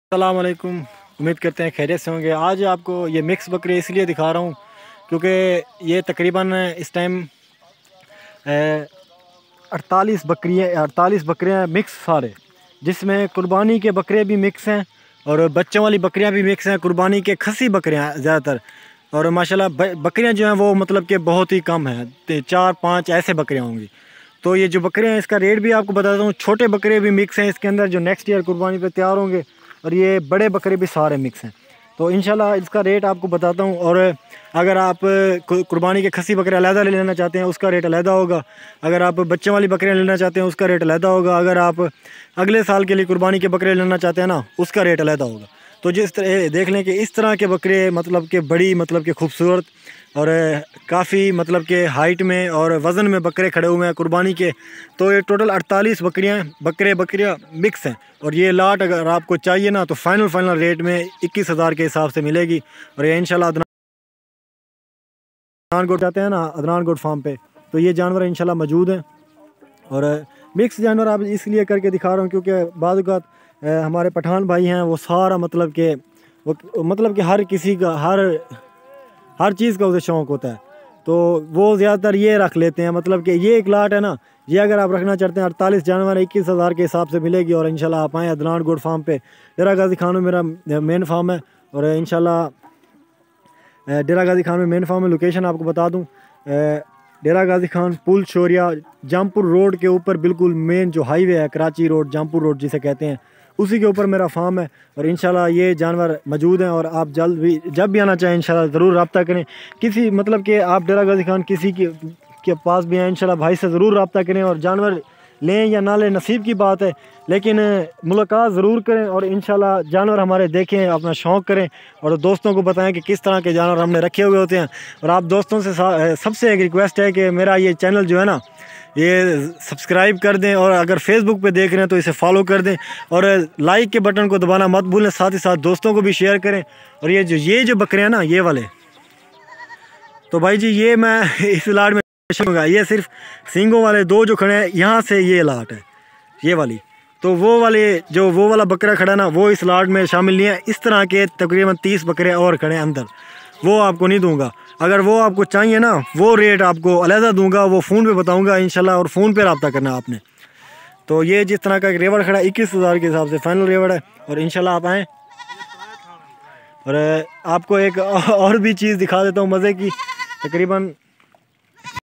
अस्सलाम वालेकुम। उम्मीद करते हैं खैरियत से होंगे। आज आपको ये मिक्स बकरी इसलिए दिखा रहा हूँ क्योंकि ये तकरीबन इस टाइम 48 बकरियाँ मिक्स सारे, जिसमें कुर्बानी के बकरे भी मिक्स हैं और बच्चों वाली बकरियाँ भी मिक्स हैं। कुर्बानी के खसी बकरियाँ ज़्यादातर, और माशाल्लाह बकरियाँ जो हैं वो मतलब कि बहुत ही कम हैं, 4-5 ऐसे बकरियाँ होंगी। तो ये जो बकरे हैं इसका रेट भी आपको बताता हूँ। छोटे बकरे भी मिक्स हैं इसके अंदर जो नेक्स्ट ईयर कुर्बानी पे तैयार होंगे, और ये बड़े बकरे भी सारे मिक्स हैं। तो इंशाल्लाह इसका रेट आपको बताता हूँ। और अगर आप कुर्बानी के खसी बकरे अलहदा ले लेना चाहते हैं उसका रेट अलहदा होगा। अगर आप बच्चों वाली बकरियाँ लेना चाहते हैं उसका रेट अलहदा होगा। अगर आप अगले साल के लिए कुर्बानी के बकरे लेना चाहते हैं ना, उसका रेट अलहदा होगा। तो जिस तरह देख लें कि इस तरह के बकरे मतलब कि बड़ी मतलब कि खूबसूरत और काफ़ी मतलब कि हाइट में और वज़न में बकरे खड़े हुए हैं कुर्बानी के। तो ये टोटल 48 बकरियाँ मिक्स हैं। और ये लाट अगर आपको चाहिए ना तो फाइनल रेट में 21,000 के हिसाब से मिलेगी। और ये इंशाल्लाह अदनान गोट जाते हैं ना, अदनान गोट फार्म पे, तो ये जानवर इंशाल्लाह मौजूद हैं। और मिक्स जानवर आप इसलिए करके दिखा रहा हूँ क्योंकि बाद औक़ात हमारे पठान भाई हैं वो सारा मतलब कि हर किसी का हर चीज़ का उसे शौक़ होता है, तो वो ज़्यादातर ये रख लेते हैं। मतलब कि ये एक लाट है ना, ये अगर आप रखना चाहते हैं 48 जानवर 21,000 के हिसाब से मिलेगी। और इंशाल्लाह आप आएँ अदनान गोट फार्म पे। डेरा गाजी खान में मेरा मेन फार्म है, और इंशाल्लाह डेरा गाजी खान में मेन फार्म है। लोकेशन आपको बता दूँ, डेरा गाजी खान पुल शोरिया जामपुर रोड के ऊपर, बिल्कुल मेन जो हाईवे है कराची रोड जामपुर रोड जिसे कहते हैं, उसी के ऊपर मेरा फार्म है। और इंशाल्लाह ये जानवर मौजूद हैं, और आप जब भी आना चाहें इंशाल्लाह ज़रूर रब्ता करें। किसी मतलब कि आप डेरा गाजी खान किसी के पास भी आए इंशाल्लाह भाई से ज़रूर रब्ता करें, और जानवर लें या ना लें नसीब की बात है, लेकिन मुलाकात ज़रूर करें। और इंशाल्लाह जानवर हमारे देखें, अपना शौक़ करें, और दोस्तों को बताएं कि किस तरह के जानवर हमने रखे हुए होते हैं। और आप दोस्तों से सबसे एक रिक्वेस्ट है कि मेरा ये चैनल जो है ना, ये सब्सक्राइब कर दें, और अगर फेसबुक पे देख रहे हैं तो इसे फॉलो कर दें, और लाइक के बटन को दबाना मत भूलें। साथ ही साथ दोस्तों को भी शेयर करें। और ये जो बकरे हैं ना, ये वाले, तो भाई जी ये मैं इस लाट में होगा, ये सिर्फ सींगों वाले 2 जो खड़े हैं यहाँ से, ये लाट है ये वाली। तो वो वाला बकरा खड़ा ना, वो इस लाट में शामिल नहीं है। इस तरह के तकरीबन 30 बकरे और खड़े हैं अंदर, वो आपको नहीं दूंगा। अगर वो आपको चाहिए ना, वो रेट आपको अलहदा दूंगा, वो फ़ोन पे बताऊंगा इंशाल्लाह, और फ़ोन पे रब्ता करना आपने। तो ये जिस तरह का एक रेवड़ खड़ा 21,000 के हिसाब से फाइनल रेवड़ है, और इंशाल्लाह आप आएँ। और आपको एक और भी चीज़ दिखा देता हूँ मज़े की। तकरीबन